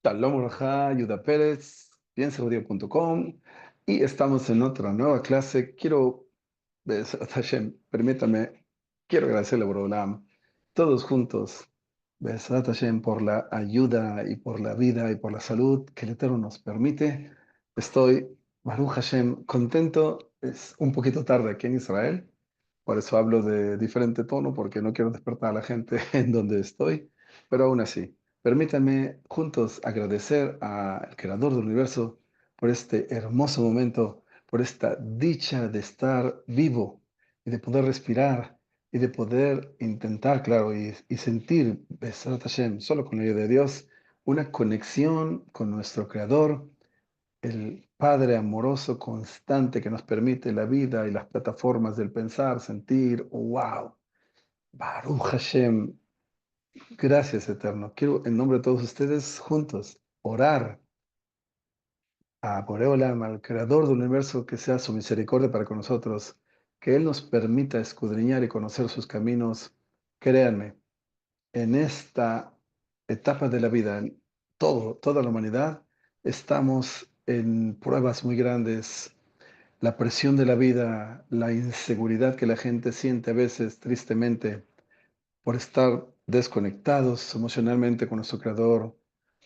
Shalom Rajá, Yuda Pérez, piensaudio.com y estamos en otra nueva clase. Besat Hashem, permítame, quiero agradecerle a Borolam, todos juntos, Besat Hashem, por la ayuda y por la vida y por la salud que el Eterno nos permite. Estoy, Baruch Hashem, contento. Es un poquito tarde aquí en Israel, por eso hablo de diferente tono, porque no quiero despertar a la gente en donde estoy, pero aún así, permítanme juntos agradecer al Creador del Universo por este hermoso momento, por esta dicha de estar vivo y de poder respirar y de poder intentar, claro, y sentir, Besat Hashem, solo con la ayuda de Dios, una conexión con nuestro Creador, el Padre amoroso constante que nos permite la vida y las plataformas del pensar, sentir. ¡Wow! Baruch Hashem, gracias Eterno. Quiero en nombre de todos ustedes juntos orar a Boreolam, al Creador del universo, que sea su misericordia para con nosotros, que Él nos permita escudriñar y conocer sus caminos. Créanme, en esta etapa de la vida, en toda la humanidad, estamos en pruebas muy grandes. La presión de la vida, la inseguridad que la gente siente a veces tristemente por estar desconectados emocionalmente con nuestro Creador.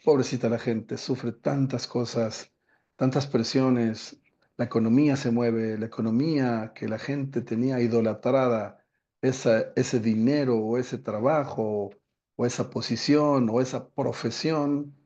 Pobrecita la gente, sufre tantas cosas, tantas presiones. La economía se mueve, la economía que la gente tenía idolatrada, ese dinero o ese trabajo o esa posición o esa profesión,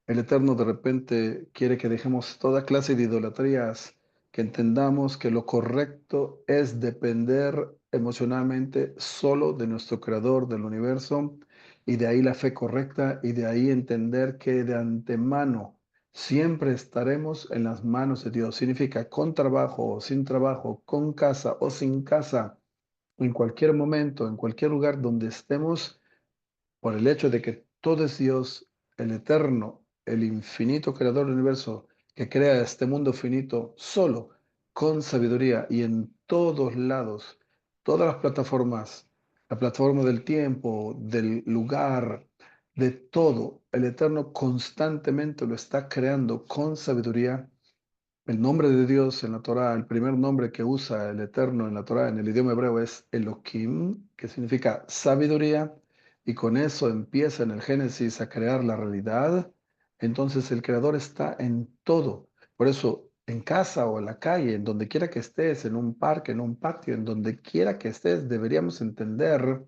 el Eterno de repente quiere que dejemos toda clase de idolatrías, que entendamos que lo correcto es depender emocionalmente solo de nuestro Creador del universo, y de ahí la fe correcta, y de ahí entender que de antemano siempre estaremos en las manos de Dios. Significa con trabajo o sin trabajo, con casa o sin casa, en cualquier momento, en cualquier lugar donde estemos, por el hecho de que todo es Dios, el eterno, el infinito creador del universo, que crea este mundo finito solo, con sabiduría y en todos lados, todas las plataformas, la plataforma del tiempo, del lugar, de todo, el eterno constantemente lo está creando con sabiduría. El nombre de Dios en la Torá, el primer nombre que usa el Eterno en la Torá, en el idioma hebreo, es Elohim, que significa sabiduría, y con eso empieza en el Génesis a crear la realidad. Entonces el Creador está en todo. Por eso, en casa o en la calle, en donde quiera que estés, en un parque, en un patio, en donde quiera que estés, deberíamos entender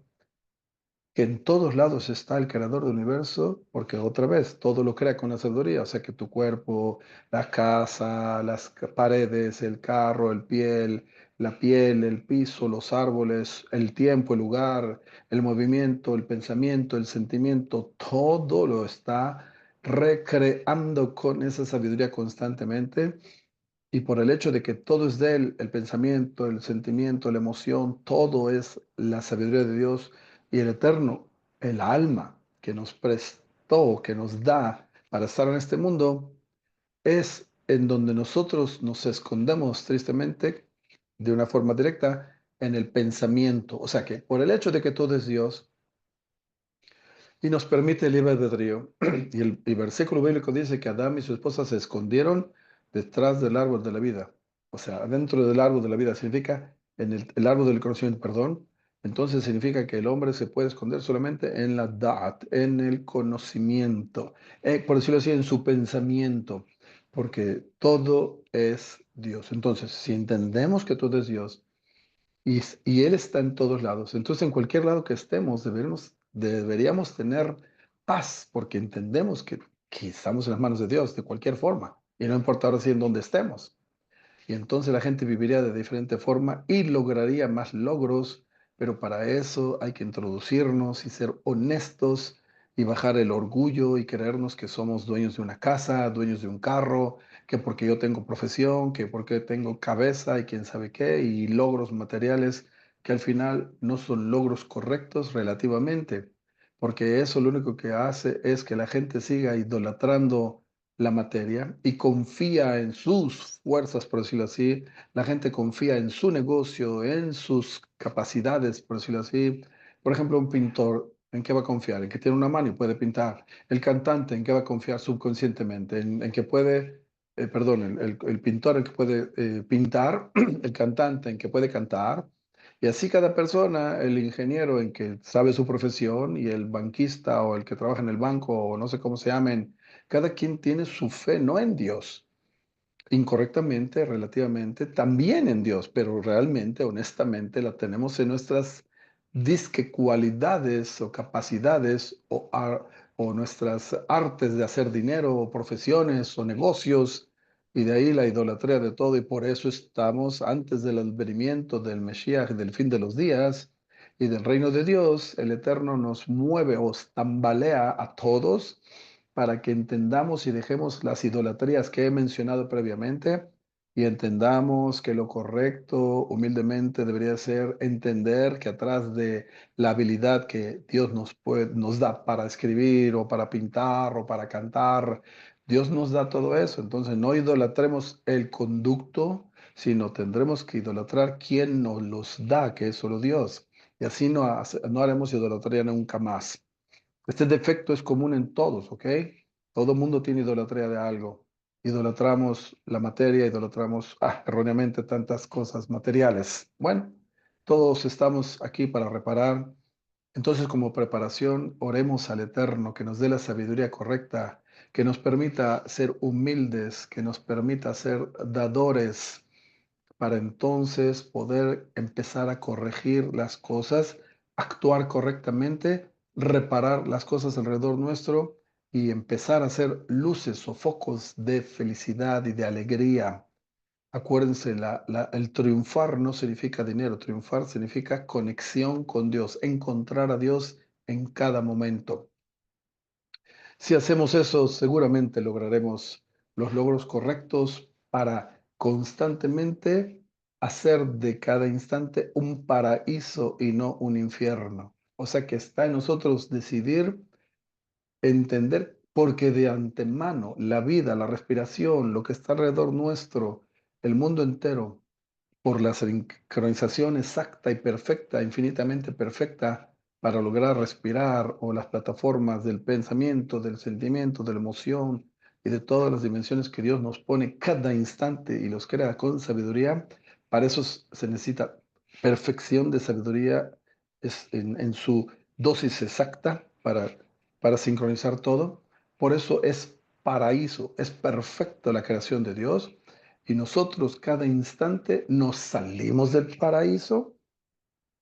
que en todos lados está el creador del universo, porque otra vez todo lo crea con la sabiduría, o sea que tu cuerpo, la casa, las paredes, el carro, la piel, el piso, los árboles, el tiempo, el lugar, el movimiento, el pensamiento, el sentimiento, todo lo está recreando con esa sabiduría constantemente. Y por el hecho de que todo es de Él, el pensamiento, el sentimiento, la emoción, todo es la sabiduría de Dios y el Eterno, el alma que nos prestó, que nos da para estar en este mundo, es en donde nosotros nos escondemos tristemente de una forma directa en el pensamiento. O sea que por el hecho de que todo es Dios, y nos permite el libre albedrío. Y el versículo bíblico dice que Adán y su esposa se escondieron detrás del árbol de la vida. O sea, dentro del árbol de la vida significa, en el árbol del conocimiento, perdón. Entonces significa que el hombre se puede esconder solamente en la da'at, en el conocimiento, por decirlo así, en su pensamiento, porque todo es Dios. Entonces, si entendemos que todo es Dios, y Él está en todos lados. Entonces, en cualquier lado que estemos, deberíamos tener paz, porque entendemos que estamos en las manos de Dios de cualquier forma, y no importa ahora sí en dónde estemos. Y entonces la gente viviría de diferente forma y lograría más logros, pero para eso hay que introducirnos y ser honestos y bajar el orgullo y creernos que somos dueños de una casa, dueños de un carro, que porque yo tengo profesión, que porque tengo cabeza y quién sabe qué, y logros materiales que al final no son logros correctos relativamente, porque eso lo único que hace es que la gente siga idolatrando la materia y confía en sus fuerzas, por decirlo así. La gente confía en su negocio, en sus capacidades, por decirlo así. Por ejemplo, un pintor. ¿En qué va a confiar? En que tiene una mano y puede pintar. El cantante, ¿en qué va a confiar subconscientemente? En que puede, perdón, el pintor en que puede pintar, el cantante en que puede cantar. Y así cada persona, el ingeniero en que sabe su profesión y el banquista o el que trabaja en el banco o no sé cómo se llamen, cada quien tiene su fe, no en Dios incorrectamente, relativamente, también en Dios, pero realmente, honestamente, la tenemos en nuestras disque cualidades o capacidades o nuestras artes de hacer dinero o profesiones o negocios, y de ahí la idolatría de todo, y por eso estamos antes del advenimiento del Mesías, del fin de los días y del reino de Dios. El Eterno nos mueve o tambalea a todos para que entendamos y dejemos las idolatrías que he mencionado previamente y entendamos que lo correcto, humildemente, debería ser entender que atrás de la habilidad que Dios nos da para escribir o para pintar o para cantar, Dios nos da todo eso. Entonces no idolatremos el conducto, sino tendremos que idolatrar quien nos los da, que es solo Dios. Y así no haremos idolatría nunca más. Este defecto es común en todos, ¿ok? Todo mundo tiene idolatría de algo. Idolatramos la materia, idolatramos erróneamente tantas cosas materiales. Bueno, todos estamos aquí para reparar. Entonces, como preparación, oremos al Eterno que nos dé la sabiduría correcta, que nos permita ser humildes, que nos permita ser dadores para entonces poder empezar a corregir las cosas, actuar correctamente, reparar las cosas alrededor nuestro y empezar a hacer luces o focos de felicidad y de alegría. Acuérdense, el triunfar no significa dinero, triunfar significa conexión con Dios, encontrar a Dios en cada momento. Si hacemos eso, seguramente lograremos los logros correctos para constantemente hacer de cada instante un paraíso y no un infierno. O sea que está en nosotros decidir, entender, porque de antemano la vida, la respiración, lo que está alrededor nuestro, el mundo entero, por la sincronización exacta y perfecta, infinitamente perfecta, para lograr respirar, o las plataformas del pensamiento, del sentimiento, de la emoción y de todas las dimensiones que Dios nos pone cada instante y los crea con sabiduría. Para eso se necesita perfección de sabiduría en su dosis exacta para sincronizar todo. Por eso es paraíso, es perfecta la creación de Dios y nosotros cada instante nos salimos del paraíso,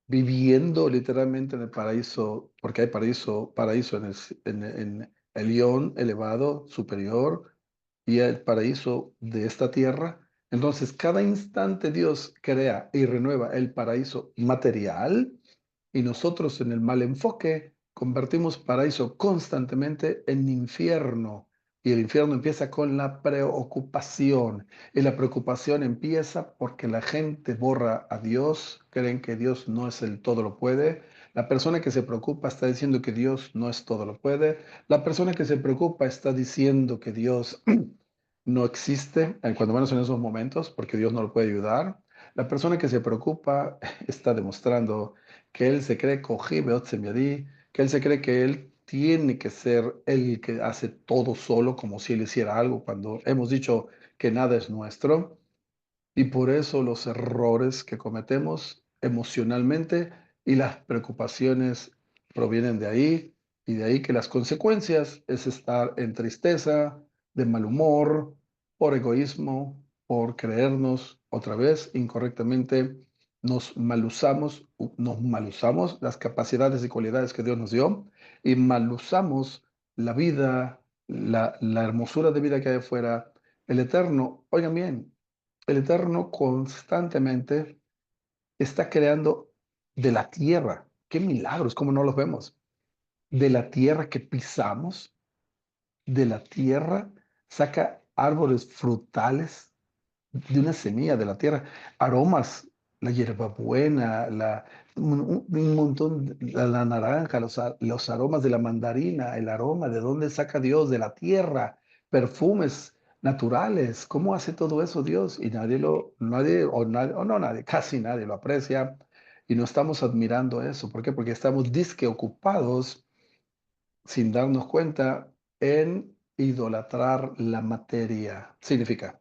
viviendo literalmente en el paraíso, porque hay paraíso en el Ión elevado, superior, y el paraíso de esta tierra. Entonces, cada instante Dios crea y renueva el paraíso material y nosotros en el mal enfoque convertimos paraíso constantemente en infierno. Y el infierno empieza con la preocupación. Y la preocupación empieza porque la gente borra a Dios, creen que Dios no es el todo lo puede. La persona que se preocupa está diciendo que Dios no es todo lo puede. La persona que se preocupa está diciendo que Dios no existe, cuando menos en esos momentos, porque Dios no lo puede ayudar. La persona que se preocupa está demostrando que él se cree que él se cree que él tiene que ser el que hace todo solo, como si él hiciera algo, cuando hemos dicho que nada es nuestro. Y por eso los errores que cometemos emocionalmente y las preocupaciones provienen de ahí, y de ahí que las consecuencias es estar en tristeza, de mal humor, por egoísmo, por creernos otra vez incorrectamente, nos malusamos las capacidades y cualidades que Dios nos dio y malusamos la vida, la hermosura de vida que hay afuera. El Eterno, oigan bien, el Eterno constantemente está creando de la tierra. Qué milagros, cómo no los vemos. De la tierra que pisamos, de la tierra saca árboles frutales de una semilla de la tierra, aromas, la hierbabuena, un montón, la naranja, los aromas de la mandarina, el aroma de dónde saca Dios, de la tierra, perfumes naturales. ¿Cómo hace todo eso Dios? Y nadie, o no nadie, casi nadie lo aprecia. y no estamos admirando eso. ¿Por qué? Porque estamos disque ocupados sin darnos cuenta en idolatrar la materia. Significa,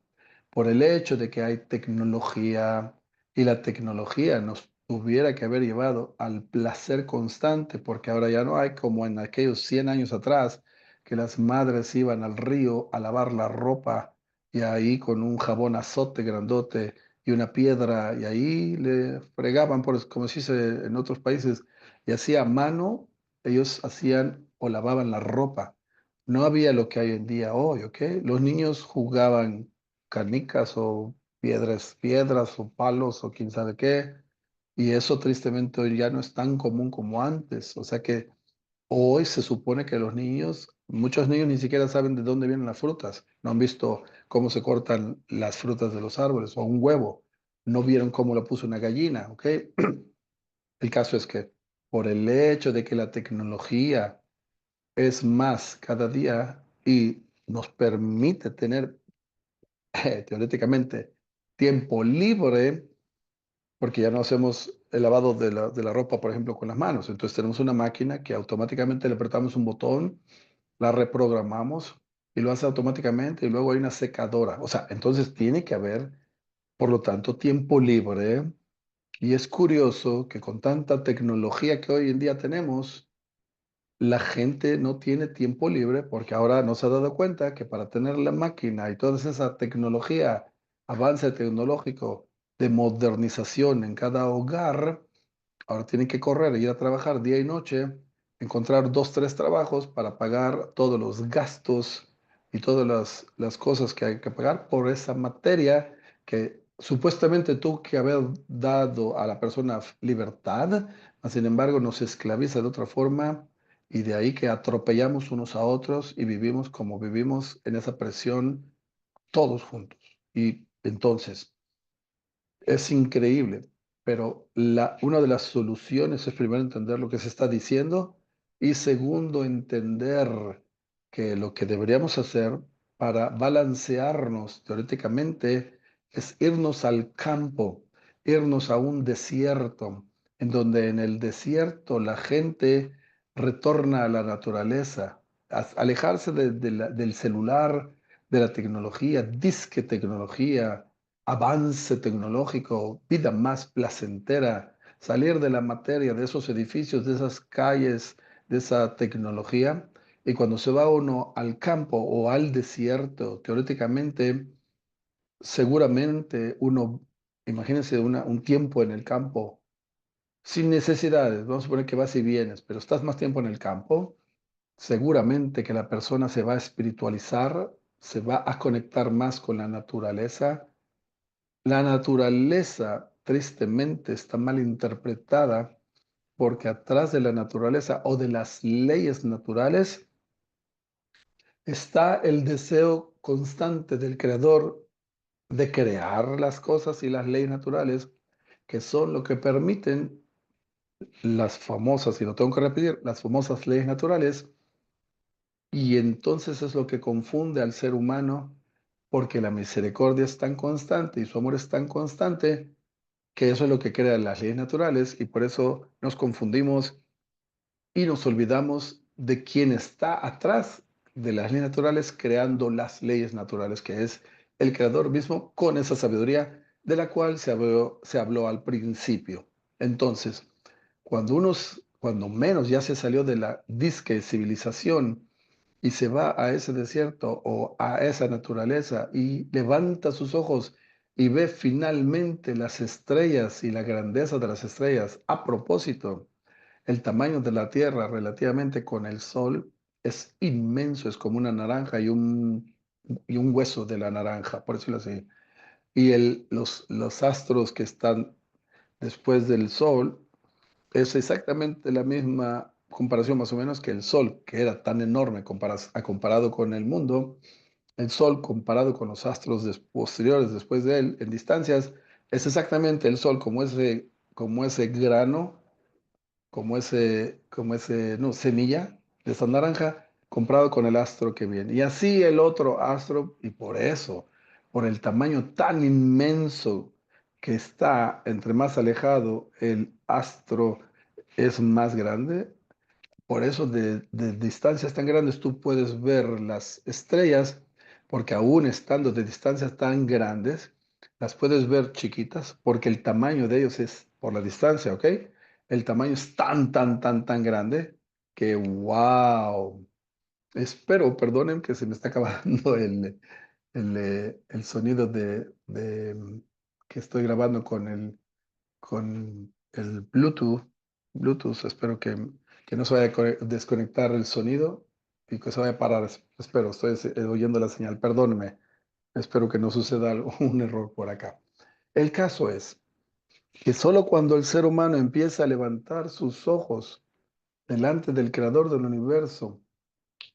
por el hecho de que hay tecnología y la tecnología nos tuviera que haber llevado al placer constante, porque ahora ya no hay como en aquellos 100 años atrás, que las madres iban al río a lavar la ropa y ahí con un jabón azote grandote y una piedra y ahí le fregaban, por, como se dice en otros países, y hacía a mano ellos hacían o lavaban la ropa. No había lo que hay en día hoy, ¿ok? Los niños jugaban canicas o piedras o palos o quién sabe qué, y eso tristemente hoy ya no es tan común como antes. O sea que hoy se supone que los niños, muchos niños ni siquiera saben de dónde vienen las frutas, no han visto cómo se cortan las frutas de los árboles o un huevo, no vieron cómo lo puso una gallina, ¿ok? El caso es que por el hecho de que la tecnología es más cada día y nos permite tener teóricamente tiempo libre, porque ya no hacemos el lavado de la ropa, por ejemplo, con las manos. Entonces tenemos una máquina que automáticamente le apretamos un botón, la reprogramamos y lo hace automáticamente y luego hay una secadora. O sea, entonces tiene que haber, por lo tanto, tiempo libre. Y es curioso que con tanta tecnología que hoy en día tenemos, la gente no tiene tiempo libre porque ahora no se ha dado cuenta que para tener la máquina y toda esa tecnología, avance tecnológico de modernización en cada hogar, ahora tienen que correr, ir a trabajar día y noche, encontrar dos, tres trabajos para pagar todos los gastos y todas las cosas que hay que pagar por esa materia que supuestamente tuvo que haber dado a la persona libertad, mas sin embargo nos esclaviza de otra forma y de ahí que atropellamos unos a otros y vivimos como vivimos en esa presión todos juntos. Y entonces, es increíble, pero una de las soluciones es primero entender lo que se está diciendo y segundo entender que lo que deberíamos hacer para balancearnos teóricamente es irnos al campo, irnos a un desierto, en donde en el desierto la gente retorna a la naturaleza, alejarse del celular, de la tecnología, disque tecnología, avance tecnológico, vida más placentera, salir de la materia, de esos edificios, de esas calles, de esa tecnología. Y cuando se va uno al campo o al desierto, teóricamente, seguramente uno, imagínense un tiempo en el campo sin necesidades, vamos a suponer que vas y vienes, pero estás más tiempo en el campo, seguramente que la persona se va a espiritualizar, se va a conectar más con la naturaleza. La naturaleza, tristemente, está mal interpretada porque atrás de la naturaleza o de las leyes naturales está el deseo constante del creador de crear las cosas y las leyes naturales que son lo que permiten las famosas, y lo tengo que repetir, las famosas leyes naturales, y entonces es lo que confunde al ser humano porque la misericordia es tan constante y su amor es tan constante que eso es lo que crea las leyes naturales y por eso nos confundimos y nos olvidamos de quién está atrás de las leyes naturales creando las leyes naturales, que es el creador mismo con esa sabiduría de la cual se habló al principio. Entonces, cuando menos ya se salió de la disque civilización y se va a ese desierto o a esa naturaleza y levanta sus ojos y ve finalmente las estrellas y la grandeza de las estrellas. A propósito, el tamaño de la Tierra relativamente con el Sol es inmenso, es como una naranja y un hueso de la naranja, por decirlo así. Y los astros que están después del Sol es exactamente la misma comparación más o menos que el Sol, que era tan enorme comparado con el mundo. El Sol comparado con los astros posteriores después de él en distancias es exactamente el Sol como ese grano, no, semilla de esa naranja comparado con el astro que viene. Y así el otro astro, y por eso, por el tamaño tan inmenso que está entre más alejado, el astro es más grande. Por eso de distancias tan grandes tú puedes ver las estrellas, porque aún estando de distancias tan grandes, las puedes ver chiquitas, porque el tamaño de ellos es por la distancia, ¿ok? El tamaño es tan grande que, wow. Espero, perdonen que se me está acabando el sonido que estoy grabando con el Bluetooth. Bluetooth, espero que no se vaya a desconectar el sonido y que se vaya a parar. Espero, estoy oyendo la señal. Perdónenme, espero que no suceda un error por acá. El caso es que solo cuando el ser humano empieza a levantar sus ojos delante del creador del universo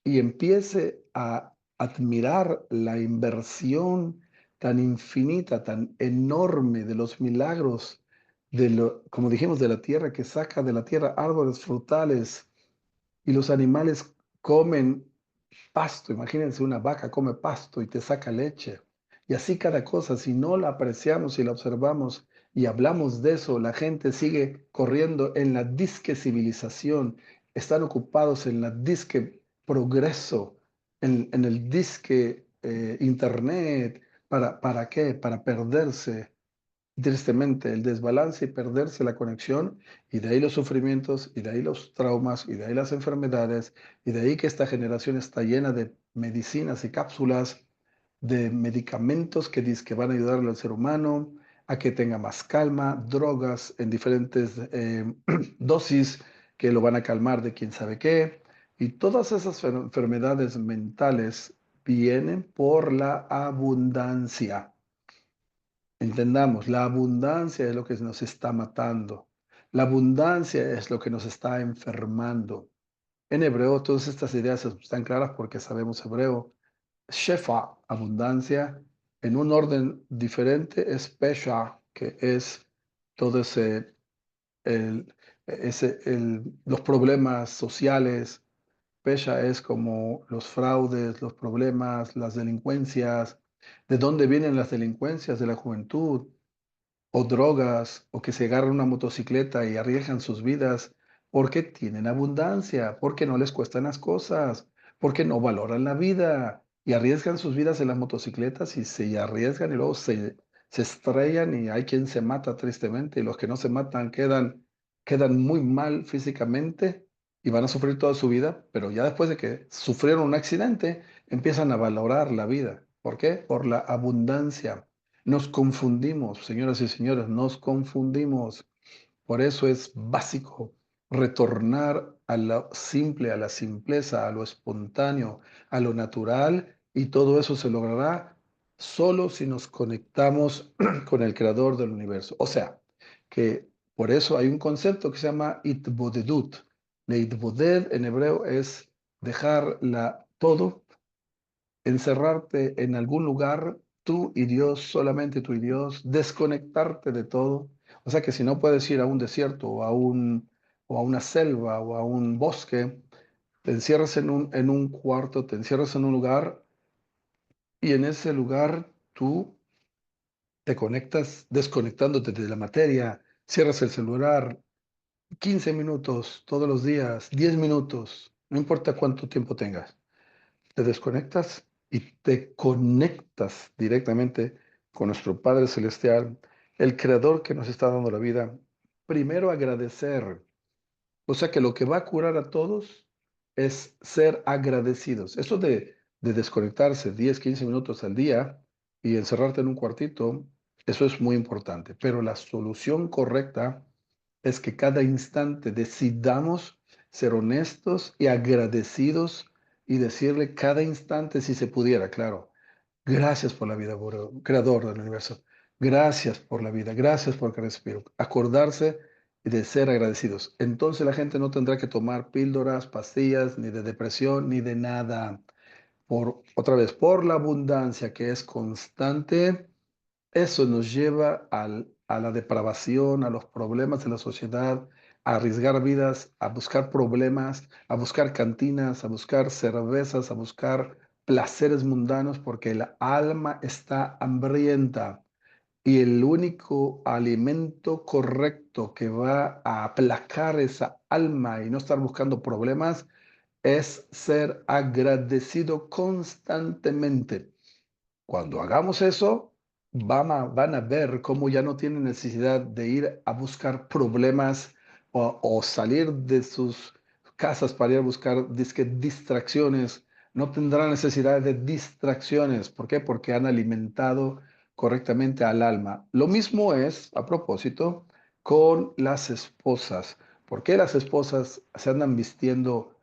y empiece a admirar la inversión tan infinita, tan enorme de los milagros, como dijimos, de la tierra, que saca de la tierra árboles frutales y los animales comen pasto. Imagínense, una vaca come pasto y te saca leche. Y así cada cosa, si no la apreciamos y la observamos y hablamos de eso, la gente sigue corriendo en la disque civilización, están ocupados en la disque progreso, en el disque internet. ¿Para qué? Para perderse tristemente el desbalance y perderse la conexión, y de ahí los sufrimientos, y de ahí los traumas, y de ahí las enfermedades, y de ahí que esta generación está llena de medicinas y cápsulas, de medicamentos que dicen que van a ayudarle al ser humano a que tenga más calma, drogas en diferentes dosis que lo van a calmar de quién sabe qué, y todas esas enfermedades mentales vienen por la abundancia. Entendamos, la abundancia es lo que nos está matando. La abundancia es lo que nos está enfermando. En hebreo, todas estas ideas están claras porque sabemos hebreo. Shefa, abundancia, en un orden diferente es Pesha, que es todo el, los problemas sociales. Pesha es como los fraudes, los problemas, las delincuencias. ¿De dónde vienen las delincuencias? De la juventud o drogas, o que se agarran una motocicleta y arriesgan sus vidas porque tienen abundancia, porque no les cuestan las cosas, porque no valoran la vida y arriesgan sus vidas en las motocicletas y se arriesgan y luego se estrellan y hay quien se mata tristemente y los que no se matan quedan muy mal físicamente y van a sufrir toda su vida, pero ya después de que sufrieron un accidente, empiezan a valorar la vida. ¿Por qué? Por la abundancia. Nos confundimos, señoras y señores, nos confundimos. Por eso es básico retornar a lo simple, a la simpleza, a lo espontáneo, a lo natural, y todo eso se logrará solo si nos conectamos con el creador del universo. O sea, que por eso hay un concepto que se llama itbodedut. La itboded en hebreo es dejarla todo, encerrarte en algún lugar, tú y Dios, solamente tú y Dios, desconectarte de todo. O sea que si no puedes ir a un desierto o a una selva o a un bosque, te encierras en un cuarto, te encierras en un lugar y en ese lugar tú te conectas desconectándote de la materia, cierras el celular 15 minutos todos los días, 10 minutos, no importa cuánto tiempo tengas. Te desconectas y te conectas directamente con nuestro Padre Celestial, el Creador que nos está dando la vida. Primero agradecer. O sea que lo que va a curar a todos es ser agradecidos. Eso de desconectarse 10, 15 minutos al día y encerrarte en un cuartito, eso es muy importante. Pero la solución correcta es que cada instante decidamos ser honestos y agradecidos y decirle cada instante, si se pudiera, claro, gracias por la vida, creador del universo. Gracias por la vida, gracias por que respiro. Acordarse de ser agradecidos. Entonces la gente no tendrá que tomar píldoras, pastillas, ni de depresión, ni de nada. Otra vez, por la abundancia que es constante, eso nos lleva a la depravación, a los problemas de la sociedad, a arriesgar vidas, a buscar problemas, a buscar cantinas, a buscar cervezas, a buscar placeres mundanos, porque el alma está hambrienta. Y el único alimento correcto que va a aplacar esa alma y no estar buscando problemas es ser agradecido constantemente. Cuando hagamos eso, van a ver cómo ya no tienen necesidad de ir a buscar problemas o salir de sus casas para ir a buscar dizque, distracciones. No tendrán necesidad de distracciones. ¿Por qué? Porque han alimentado correctamente al alma. Lo mismo es, a propósito, con las esposas. ¿Por qué las esposas se andan vistiendo,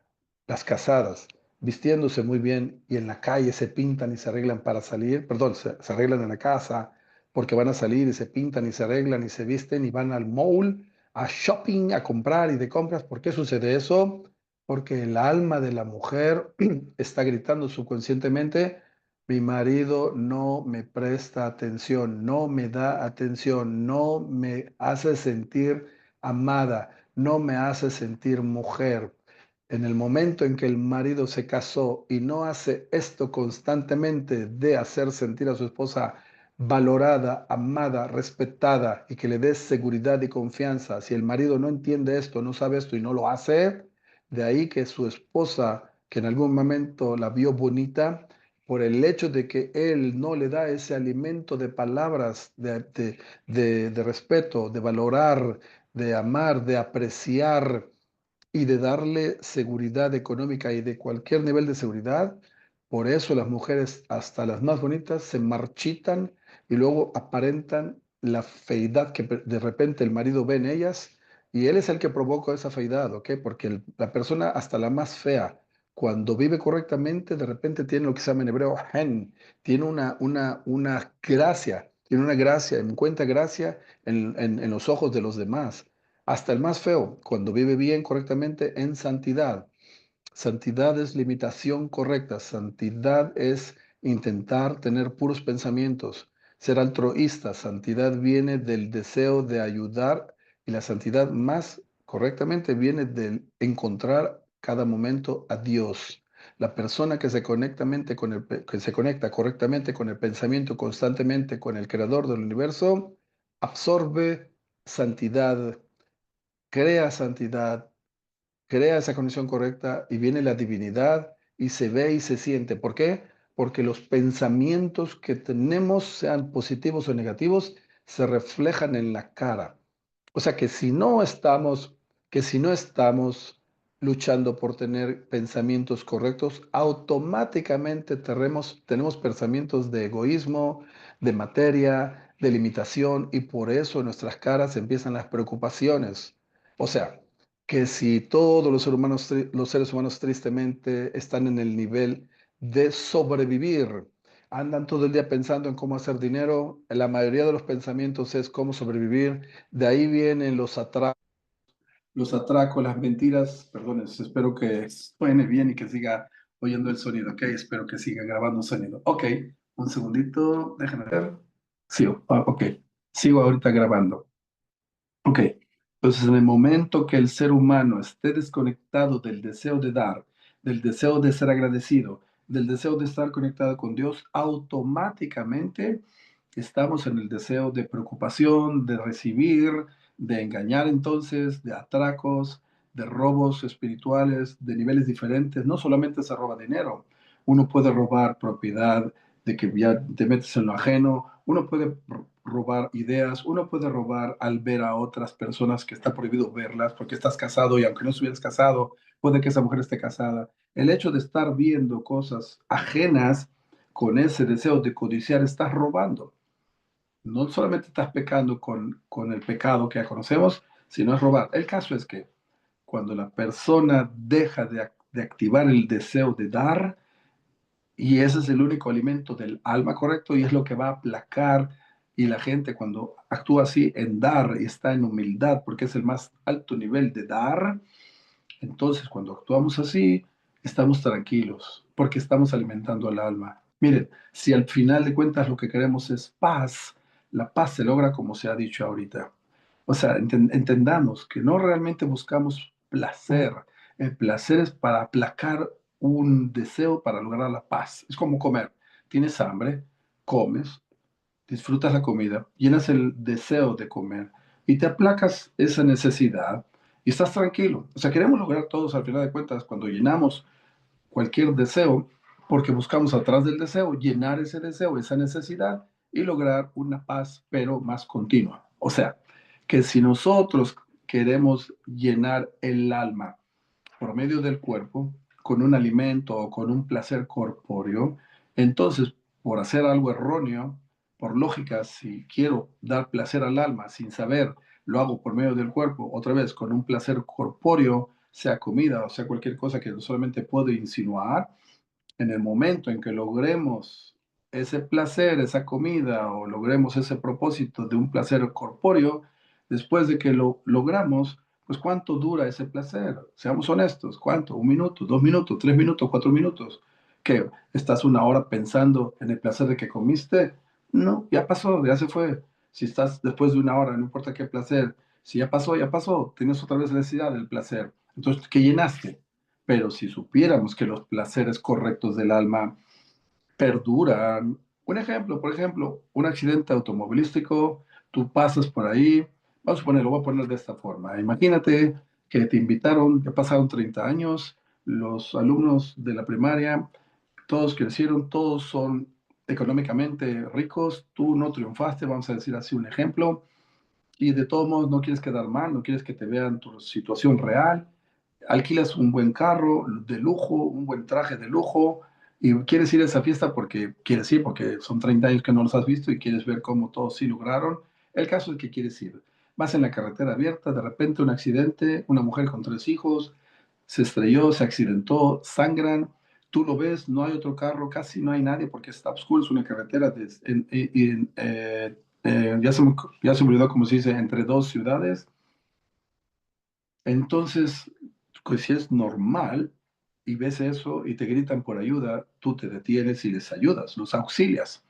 las casadas, vistiéndose muy bien y en la calle se pintan y se arreglan para salir? Perdón, se arreglan en la casa porque van a salir y se pintan y se arreglan y se visten y van al mall a shopping, a comprar y de compras? ¿Por qué sucede eso? Porque el alma de la mujer está gritando subconscientemente: mi marido no me presta atención, no me da atención, no me hace sentir amada, no me hace sentir mujer. En el momento en que el marido se casó y no hace esto constantemente de hacer sentir a su esposa valorada, amada, respetada y que le dé seguridad y confianza, si el marido no entiende esto, no sabe esto y no lo hace, de ahí que su esposa, que en algún momento la vio bonita, por el hecho de que él no le da ese alimento de palabras, de respeto, de valorar, de amar, de apreciar y de darle seguridad económica y de cualquier nivel de seguridad. Por eso las mujeres, hasta las más bonitas, se marchitan y luego aparentan la feidad que de repente el marido ve en ellas, y él es el que provoca esa feidad, ¿ok? Porque la persona, hasta la más fea, cuando vive correctamente, de repente tiene lo que se llama en hebreo hen, tiene una gracia, encuentra gracia en los ojos de los demás. Hasta el más feo, cuando vive bien, correctamente, en santidad. Santidad es limitación correcta. Santidad es intentar tener puros pensamientos, ser altruista. Santidad viene del deseo de ayudar, y la santidad más correctamente viene del encontrar cada momento a Dios. La persona que se que se conecta correctamente con el pensamiento constantemente con el creador del universo, absorbe santidad, crea santidad, crea esa condición correcta y viene la divinidad y se ve y se siente. ¿Por qué? Porque los pensamientos que tenemos, sean positivos o negativos, se reflejan en la cara. O sea que si no estamos luchando por tener pensamientos correctos, automáticamente tenemos pensamientos de egoísmo, de materia, de limitación, y por eso en nuestras caras empiezan las preocupaciones. O sea, que si todos los seres humanos tristemente están en el nivel de sobrevivir, andan todo el día pensando en cómo hacer dinero, la mayoría de los pensamientos es cómo sobrevivir. De ahí vienen los atracos, las mentiras. Perdón, espero que suene bien y que siga oyendo el sonido, ¿ok? Espero que siga grabando sonido. Ok, un segundito, déjenme ver. Sí, ok, sigo ahorita grabando. Ok, entonces en el momento que el ser humano esté desconectado del deseo de dar, del deseo de ser agradecido, del deseo de estar conectado con Dios, automáticamente estamos en el deseo de preocupación, de recibir, de engañar entonces, de atracos, de robos espirituales, de niveles diferentes. No solamente se roba dinero, uno puede robar propiedad, de que ya te metes en lo ajeno, uno puede robar ideas, uno puede robar al ver a otras personas que está prohibido verlas porque estás casado, y aunque no estuvieras casado, puede que esa mujer esté casada. El hecho de estar viendo cosas ajenas con ese deseo de codiciar, estás robando. No solamente estás pecando con el pecado que ya conocemos, sino es robar. El caso es que cuando la persona deja de activar el deseo de dar, y ese es el único alimento del alma correcto, y es lo que va a aplacar, y la gente cuando actúa así en dar y está en humildad, porque es el más alto nivel de dar, entonces cuando actuamos así, estamos tranquilos, porque estamos alimentando al alma. Miren, si al final de cuentas lo que queremos es paz, la paz se logra como se ha dicho ahorita. O sea, entendamos que no realmente buscamos placer. El placer es para aplacar un deseo para lograr la paz. Es como comer. Tienes hambre, comes, disfrutas la comida, llenas el deseo de comer y te aplacas esa necesidad y estás tranquilo. O sea, queremos lograr todos al final de cuentas cuando llenamos cualquier deseo, porque buscamos atrás del deseo llenar ese deseo, esa necesidad y lograr una paz, pero más continua. O sea, que si nosotros queremos llenar el alma por medio del cuerpo, con un alimento o con un placer corpóreo, entonces, por hacer algo erróneo, por lógica, si quiero dar placer al alma sin saber, lo hago por medio del cuerpo, otra vez con un placer corpóreo, sea comida o sea cualquier cosa que solamente puedo insinuar, en el momento en que logremos ese placer, esa comida o logremos ese propósito de un placer corpóreo, después de que lo logramos, pues ¿cuánto dura ese placer? Seamos honestos, ¿cuánto? ¿Un minuto, 2 minutos, 3 minutos, 4 minutos? ¿Qué? ¿Estás una hora pensando en el placer de que comiste? No, ya pasó, ya se fue. Si estás después de una hora, no importa qué placer, si ya pasó, tienes otra vez necesidad del placer. Entonces, ¿qué llenaste? Pero si supiéramos que los placeres correctos del alma perduran, un ejemplo, por ejemplo, un accidente automovilístico, tú pasas por ahí, vamos a ponerlo, voy a poner de esta forma. Imagínate que te invitaron, que pasaron 30 años, los alumnos de la primaria, todos crecieron, todos son económicamente ricos, tú no triunfaste, vamos a decir así un ejemplo, y de todos modos no quieres quedar mal, no quieres que te vean tu situación real, alquilas un buen carro de lujo, un buen traje de lujo, y quieres ir a esa fiesta porque quieres ir, porque son 30 años que no los has visto y quieres ver cómo todos sí lograron. El caso es que quieres ir. Vas en la carretera abierta, de repente un accidente, una mujer con 3 hijos, se estrelló, se accidentó, sangran, tú lo ves, no hay otro carro, casi no hay nadie porque está oscuro, es una carretera ya se me olvidó cómo se dice, entre dos ciudades. Entonces, pues si es normal y ves eso y te gritan por ayuda, tú te detienes y les ayudas, los auxilias.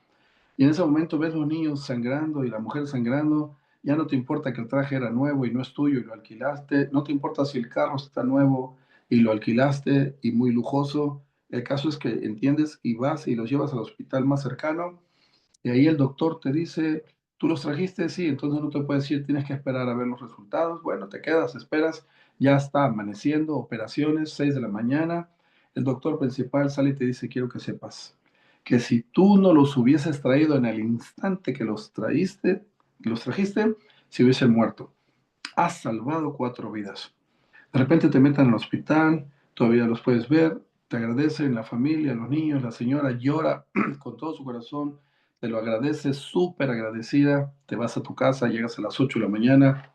Y en ese momento ves los niños sangrando y la mujer sangrando, ya no te importa que el traje era nuevo y no es tuyo y lo alquilaste, no te importa si el carro está nuevo y lo alquilaste y muy lujoso. El caso es que entiendes y vas y los llevas al hospital más cercano y ahí el doctor te dice, ¿tú los trajiste? Sí, entonces no te puedes decir, tienes que esperar a ver los resultados. Bueno, te quedas, esperas, ya está amaneciendo, operaciones, 6 de la mañana. El doctor principal sale y te dice, quiero que sepas que si tú no los hubieses traído en el instante que los trajiste, se hubiesen muerto. Has salvado 4 vidas. De repente te meten al hospital, todavía los puedes ver, te agradecen la familia, los niños, la señora llora con todo su corazón, te lo agradece, súper agradecida, te vas a tu casa, llegas a las 8 de la mañana,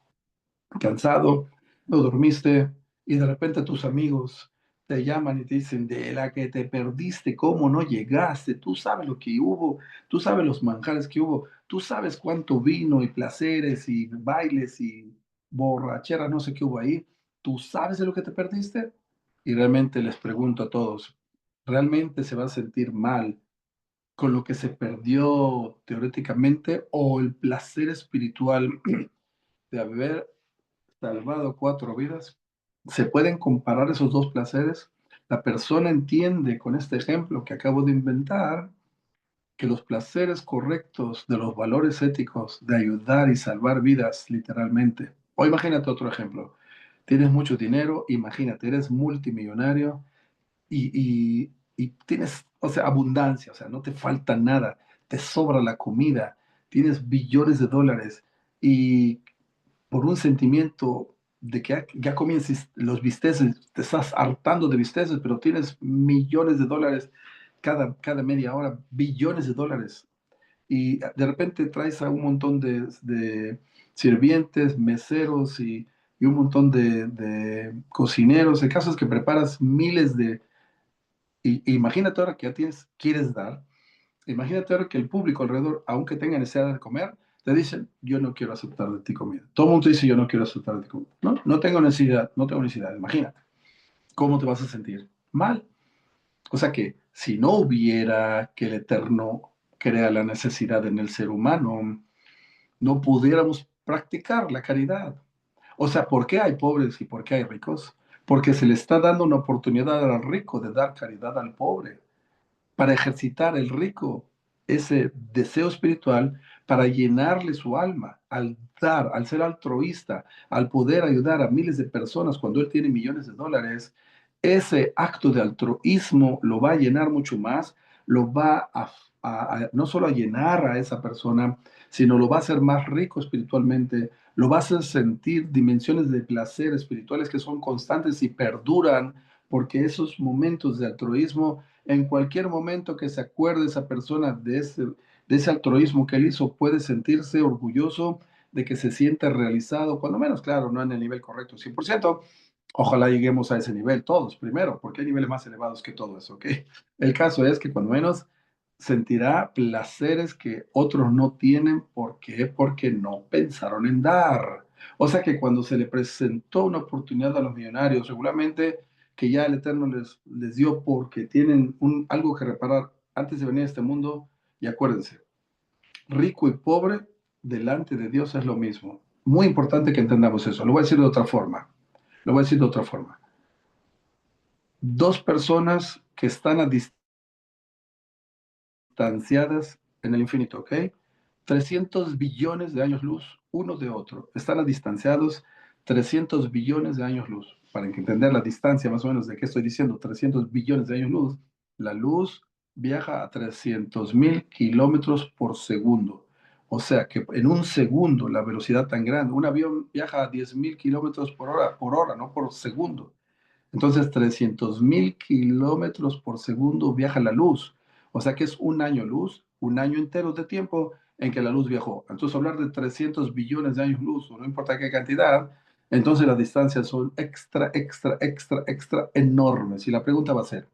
cansado, no dormiste, y de repente tus amigos te llaman y te dicen, de la que te perdiste, cómo no llegaste, tú sabes lo que hubo, tú sabes los manjares que hubo, tú sabes cuánto vino y placeres y bailes y borracheras, no sé qué hubo ahí, tú sabes de lo que te perdiste. Y realmente les pregunto a todos, ¿realmente se va a sentir mal con lo que se perdió teóricamente o el placer espiritual de haber salvado 4 vidas? ¿Se pueden comparar esos dos placeres? La persona entiende con este ejemplo que acabo de inventar que los placeres correctos de los valores éticos de ayudar y salvar vidas, literalmente. O imagínate otro ejemplo. Tienes mucho dinero, imagínate, eres multimillonario y tienes, o sea, abundancia, o sea, no te falta nada, te sobra la comida, tienes billones de dólares y por un sentimiento de que ya comienzas los bisteces, te estás hartando de bisteces, pero tienes millones de dólares cada media hora, billones de dólares. Y de repente traes a un montón de sirvientes, meseros y un montón de cocineros. El caso es que preparas miles de... imagínate ahora que ya tienes, quieres dar. Imagínate ahora que el público alrededor, aunque tenga necesidad de comer, te dicen, yo no quiero aceptar de ti comida. Todo el mundo dice, yo no quiero aceptar de ti comida. No, no tengo necesidad, no tengo necesidad. Imagínate, ¿cómo te vas a sentir? Mal. O sea que si no hubiera que el Eterno crea la necesidad en el ser humano, no pudiéramos practicar la caridad. O sea, ¿por qué hay pobres y por qué hay ricos? Porque se le está dando una oportunidad al rico de dar caridad al pobre, para ejercitar el rico. ese deseo espiritual para llenarle su alma, al dar, al ser altruista, al poder ayudar a miles de personas cuando él tiene millones de dólares, ese acto de altruismo lo va a llenar mucho más, lo va no solo a llenar a esa persona, sino lo va a hacer más rico espiritualmente, lo va a hacer sentir dimensiones de placer espirituales que son constantes y perduran, porque esos momentos de altruismo, en cualquier momento que se acuerde esa persona de ese altruismo que él hizo, puede sentirse orgulloso de que se siente realizado, cuando menos, claro, no en el nivel correcto, 100%. Ojalá lleguemos a ese nivel todos primero, porque hay niveles más elevados que todo eso, ¿ok? El caso es que cuando menos sentirá placeres que otros no tienen. ¿Por qué? Porque no pensaron en dar. O sea que cuando se le presentó una oportunidad a los millonarios, seguramente que ya el Eterno les dio porque tienen algo que reparar antes de venir a este mundo. Y acuérdense, rico y pobre delante de Dios es lo mismo. Muy importante que entendamos eso. Lo voy a decir de otra forma. Lo voy a decir de otra forma. Dos personas que están a distanciadas en el infinito, ¿ok? 300 billones de años luz uno de otro. Están a distanciados 300 billones de años luz. Para entender la distancia más o menos de qué estoy diciendo, 300 billones de años luz, la luz viaja a 300.000 kilómetros por segundo. O sea que en un segundo, la velocidad tan grande, un avión viaja a 10.000 kilómetros por hora, no por segundo. Entonces, 300.000 kilómetros por segundo viaja la luz. O sea que es un año luz, un año entero de tiempo en que la luz viajó. Entonces, hablar de 300 billones de años luz, o no importa qué cantidad, entonces las distancias son extra, extra, extra, extra enormes. Y la pregunta va a ser,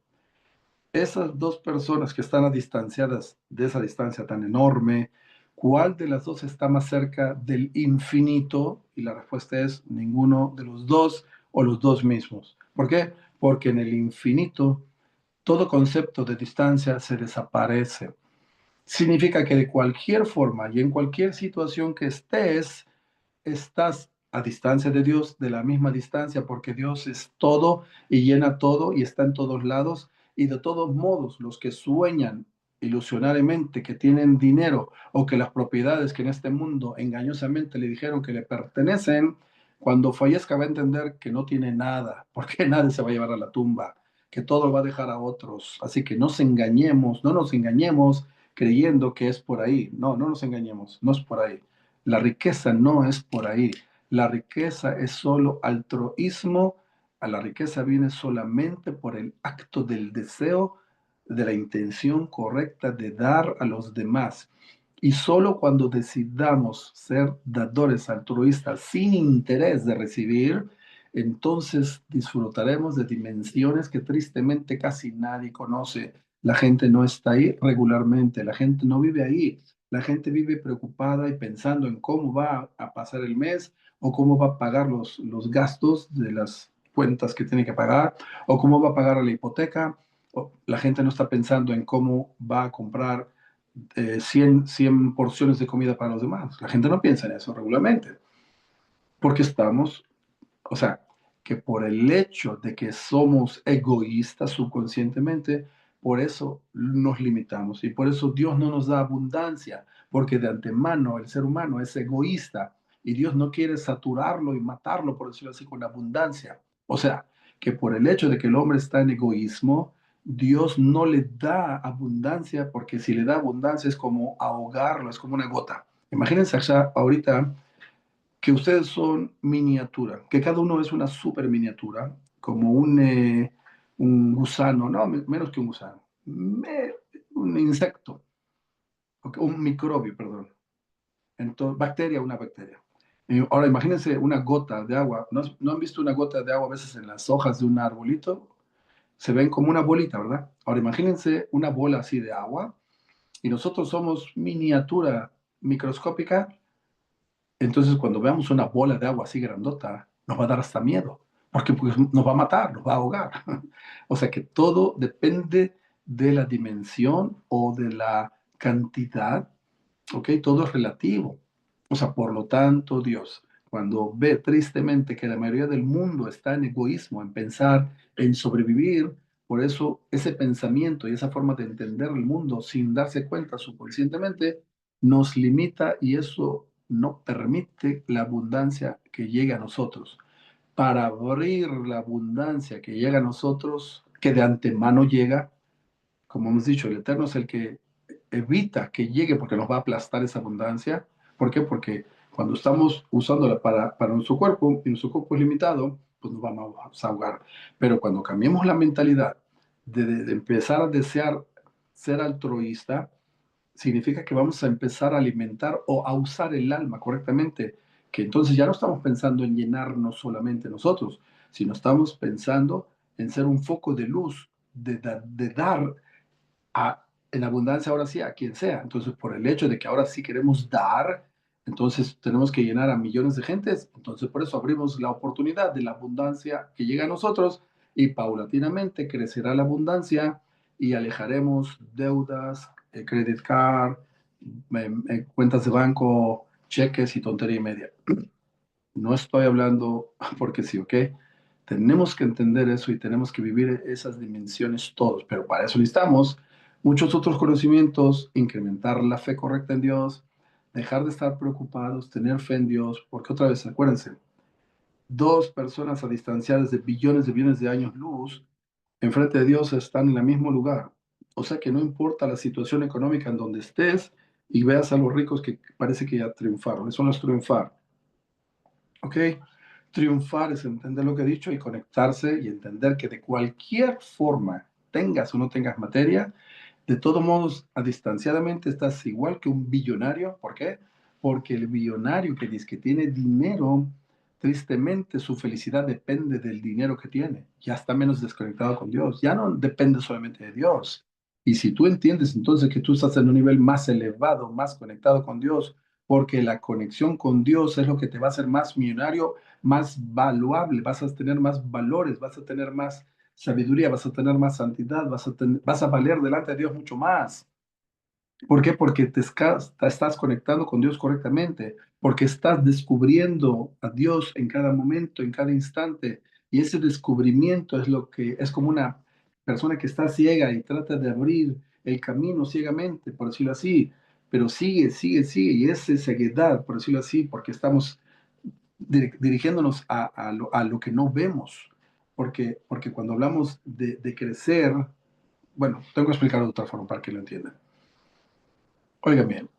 esas dos personas que están a distanciadas de esa distancia tan enorme, ¿cuál de las dos está más cerca del infinito? Y la respuesta es ninguno de los dos o los dos mismos. ¿Por qué? Porque en el infinito todo concepto de distancia se desaparece. Significa que de cualquier forma y en cualquier situación que estés, estás a distancia de Dios, de la misma distancia, porque Dios es todo y llena todo y está en todos lados. Y de todos modos, los que sueñan ilusionariamente que tienen dinero o que las propiedades que en este mundo engañosamente le dijeron que le pertenecen, cuando fallezca va a entender que no tiene nada, porque nadie se va a llevar a la tumba, que todo lo va a dejar a otros. Así que no nos engañemos creyendo que es por ahí. No, no nos engañemos, no es por ahí. La riqueza no es por ahí. La riqueza es solo altruismo. A la riqueza viene solamente por el acto del deseo, de la intención correcta de dar a los demás. Y solo cuando decidamos ser dadores altruistas sin interés de recibir, entonces disfrutaremos de dimensiones que tristemente casi nadie conoce. La gente no está ahí regularmente, la gente no vive ahí. La gente vive preocupada y pensando en cómo va a pasar el mes o cómo va a pagar los gastos de las cuentas que tiene que pagar o cómo va a pagar la hipoteca. La gente no está pensando en cómo va a comprar 100 porciones de comida para los demás. La gente no piensa en eso regularmente porque estamos, o sea, que por el hecho de que somos egoístas subconscientemente, por eso nos limitamos y por eso Dios no nos da abundancia, porque de antemano el ser humano es egoísta y Dios no quiere saturarlo y matarlo, por decirlo así, con abundancia. O sea, que por el hecho de que el hombre está en egoísmo, Dios no le da abundancia, porque si le da abundancia es como ahogarlo, es como una gota. Imagínense allá ahorita que ustedes son miniatura, que cada uno es una super miniatura, como un gusano, no, menos que un gusano, un insecto, un microbio, perdón. Entonces, bacteria, una bacteria. Ahora imagínense una gota de agua. ¿No han visto una gota de agua a veces en las hojas de un arbolito? Se ven como una bolita, ¿verdad? Ahora imagínense una bola así de agua y nosotros somos miniatura microscópica. Entonces, cuando veamos una bola de agua así grandota, nos va a dar hasta miedo, porque pues, nos va a matar, nos va a ahogar. O sea que todo depende de la dimensión o de la cantidad, ¿ok? Todo es relativo. O sea, por lo tanto, Dios, cuando ve tristemente que la mayoría del mundo está en egoísmo, en pensar en sobrevivir, Por eso ese pensamiento y esa forma de entender el mundo sin darse cuenta subconscientemente nos limita y eso no permite la abundancia que llegue a nosotros. Para abrir la abundancia que llega a nosotros, que de antemano llega, como hemos dicho, el Eterno es el que evita que llegue porque nos va a aplastar esa abundancia. ¿Por qué? Porque cuando estamos usándola para nuestro cuerpo y nuestro cuerpo es limitado, pues nos vamos a ahogar. Pero cuando cambiemos la mentalidad de empezar a desear ser altruista, significa que vamos a empezar a alimentar o a usar el alma correctamente, que entonces ya no estamos pensando en llenarnos solamente nosotros, sino estamos pensando en ser un foco de luz, de dar en abundancia ahora sí a quien sea. Entonces, por el hecho de que ahora sí queremos dar, entonces tenemos que llenar a millones de gentes. Entonces, por eso abrimos la oportunidad de la abundancia que llega a nosotros y paulatinamente crecerá la abundancia y alejaremos deudas, credit card, cuentas de banco, cheques y tontería y media. No estoy hablando porque sí, ¿ok? Tenemos que entender eso y tenemos que vivir esas dimensiones todos, pero para eso necesitamos muchos otros conocimientos, incrementar la fe correcta en Dios, dejar de estar preocupados, tener fe en Dios, porque otra vez, acuérdense, dos personas a distanciadas de billones de años luz, enfrente de Dios están en el mismo lugar. O sea que no importa la situación económica en donde estés y veas a los ricos que parece que ya triunfaron, eso no es triunfar. ¿Ok? Triunfar es entender lo que he dicho y conectarse y entender que de cualquier forma, tengas o no tengas materia, de todos modos, a distanciadamente estás igual que un billonario. ¿Por qué? Porque el billonario que dice que tiene dinero, tristemente su felicidad depende del dinero que tiene. Ya está menos desconectado con Dios. Ya no depende solamente de Dios. Y si tú entiendes entonces que tú estás en un nivel más elevado, más conectado con Dios, porque la conexión con Dios es lo que te va a hacer más millonario, más valuable, vas a tener más valores, vas a tener más sabiduría, vas a tener más santidad, vas a valer delante de Dios mucho más. ¿Por qué? Porque te estás conectando con Dios correctamente, porque estás descubriendo a Dios en cada momento, en cada instante, y ese descubrimiento es lo que es como una persona que está ciega y trata de abrir el camino ciegamente, por decirlo así, pero sigue, y esa ceguedad, por decirlo así, porque estamos dirigiéndonos a lo que no vemos, porque cuando hablamos de crecer, bueno, tengo que explicarlo de otra forma para que lo entiendan. Oigan bien,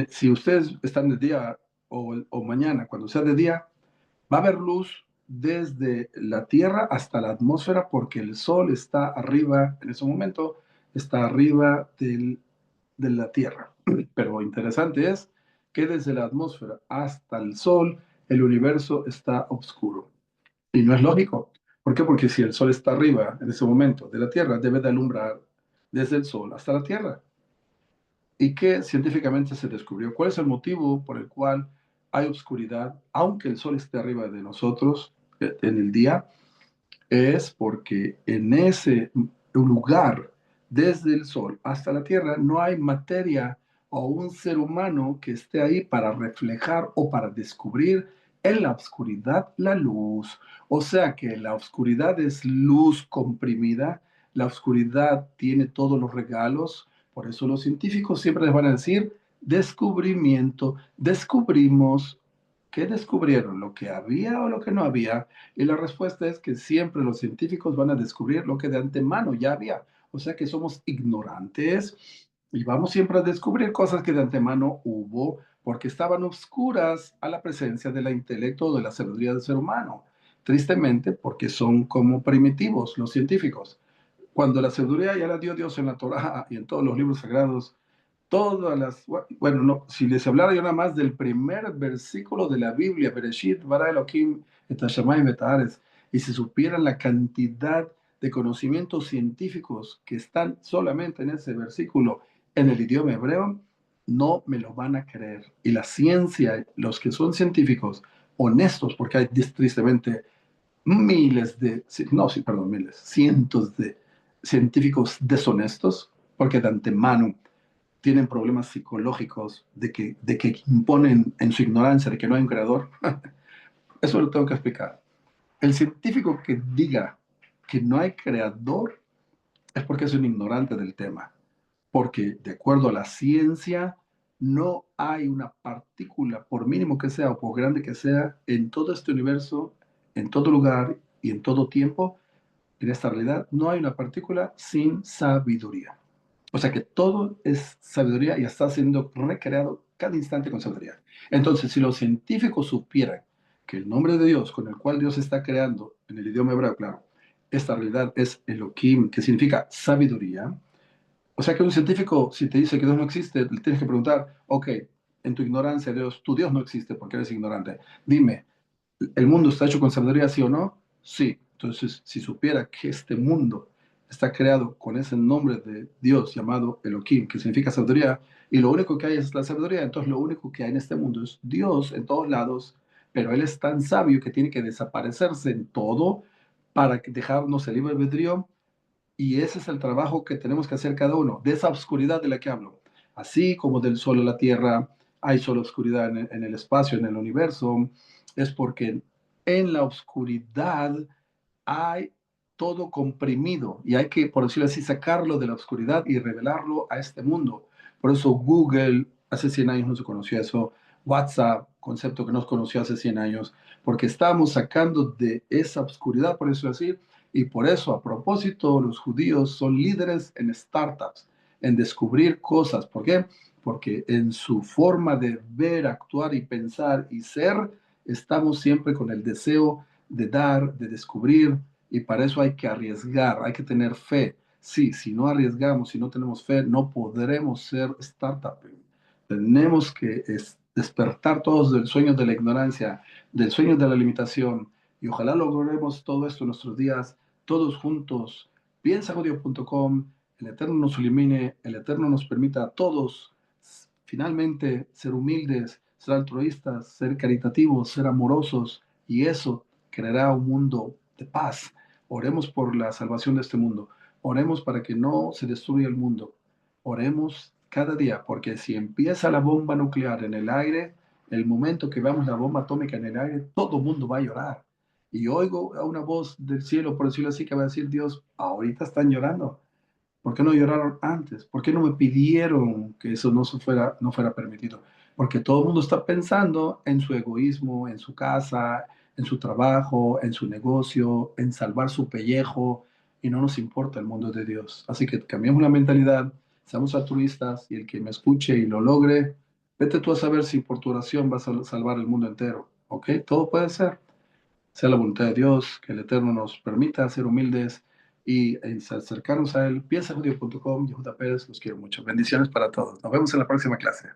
si ustedes están de día o mañana, cuando sea de día, va a haber luz desde la Tierra hasta la atmósfera porque el Sol está arriba, en ese momento, está arriba de la Tierra. Pero interesante es que desde la atmósfera hasta el Sol, el universo está oscuro. Y no es lógico. ¿Por qué? Porque si el Sol está arriba en ese momento de la Tierra, debe de alumbrar desde el Sol hasta la Tierra. ¿Y qué científicamente se descubrió? ¿Cuál es el motivo por el cual hay oscuridad, aunque el Sol esté arriba de nosotros en el día? Es porque en ese lugar, desde el Sol hasta la Tierra, no hay materia o un ser humano que esté ahí para reflejar o para descubrir en la oscuridad la luz. O sea que la oscuridad es luz comprimida, la oscuridad tiene todos los regalos, por eso los científicos siempre les van a decir descubrimiento, descubrimos. ¿Qué descubrieron? ¿Lo que había o lo que no había? Y la respuesta es que siempre los científicos van a descubrir lo que de antemano ya había. O sea que somos ignorantes y vamos siempre a descubrir cosas que de antemano hubo porque estaban obscuras a la presencia del intelecto o de la sabiduría del ser humano. Tristemente, porque son como primitivos los científicos. Cuando la sabiduría ya la dio Dios en la Torá y en todos los libros sagrados, todas las, bueno, no, si les hablara yo nada más del primer versículo de la Biblia, Bereshit, bara Elohim, et hashamayim et haaretz, y si supieran la cantidad de conocimientos científicos que están solamente en ese versículo en el idioma hebreo, no me lo van a creer. Y la ciencia, los que son científicos honestos, porque hay tristemente miles de, no, sí, perdón, miles, cientos de científicos deshonestos, porque de antemano tienen problemas psicológicos de que imponen en su ignorancia de que no hay un creador. Eso lo tengo que explicar. El científico que diga que no hay creador es porque es un ignorante del tema. Porque de acuerdo a la ciencia, no hay una partícula, por mínimo que sea o por grande que sea, en todo este universo, en todo lugar y en todo tiempo, en esta realidad, no hay una partícula sin sabiduría. O sea que todo es sabiduría y está siendo recreado cada instante con sabiduría. Entonces, si los científicos supieran que el nombre de Dios con el cual Dios está creando, en el idioma hebreo, claro, esta realidad es Elohim, que significa sabiduría. O sea que un científico, si te dice que Dios no existe, le tienes que preguntar, ok, en tu ignorancia, Dios, tu Dios no existe porque eres ignorante. Dime, ¿el mundo está hecho con sabiduría, sí o no? Sí. Entonces, si supiera que este mundo está creado con ese nombre de Dios llamado Elohim, que significa sabiduría, y lo único que hay es la sabiduría, entonces lo único que hay en este mundo es Dios en todos lados, pero Él es tan sabio que tiene que desaparecerse en todo para dejarnos el libre albedrío, y ese es el trabajo que tenemos que hacer cada uno, de esa oscuridad de la que hablo. Así como del sol a la tierra hay solo oscuridad en el espacio, en el universo, es porque en la oscuridad hay todo comprimido y hay que, por decirlo así, sacarlo de la oscuridad y revelarlo a este mundo. Por eso Google hace 100 años no se conocía eso, WhatsApp, concepto que no se conoció hace 100 años, porque estamos sacando de esa oscuridad, por decirlo así, y por eso, a propósito, los judíos son líderes en startups, en descubrir cosas. ¿Por qué? Porque en su forma de ver, actuar y pensar y ser, estamos siempre con el deseo de dar, de descubrir, y para eso hay que arriesgar, hay que tener fe. Sí, si no arriesgamos, si no tenemos fe, no podremos ser startup. Tenemos que despertar todos del sueño de la ignorancia, del sueño de la limitación, y ojalá logremos todo esto en nuestros días, todos juntos. Piensagodio.com, el Eterno nos ilumine, el Eterno nos permita a todos finalmente ser humildes, ser altruistas, ser caritativos, ser amorosos, y eso creará un mundo de paz. Oremos por la salvación de este mundo. Oremos para que no se destruya el mundo. Oremos cada día, porque si empieza la bomba nuclear en el aire, el momento que veamos la bomba atómica en el aire, todo el mundo va a llorar. Y oigo a una voz del cielo, por decirlo así, que va a decir, Dios, ahorita están llorando. ¿Por qué no lloraron antes? ¿Por qué no me pidieron que eso no fuera permitido? Porque todo el mundo está pensando en su egoísmo, en su casa, en su trabajo, en su negocio, en salvar su pellejo, y no nos importa el mundo de Dios. Así que cambiemos la mentalidad, seamos altruistas, y el que me escuche y lo logre, vete tú a saber si por tu oración vas a salvar el mundo entero. ¿Ok? Todo puede ser. Sea la voluntad de Dios, que el Eterno nos permita ser humildes y acercarnos a Él. Piensajudío.com, Yehuda Pérez, los quiero mucho. Bendiciones para todos. Nos vemos en la próxima clase.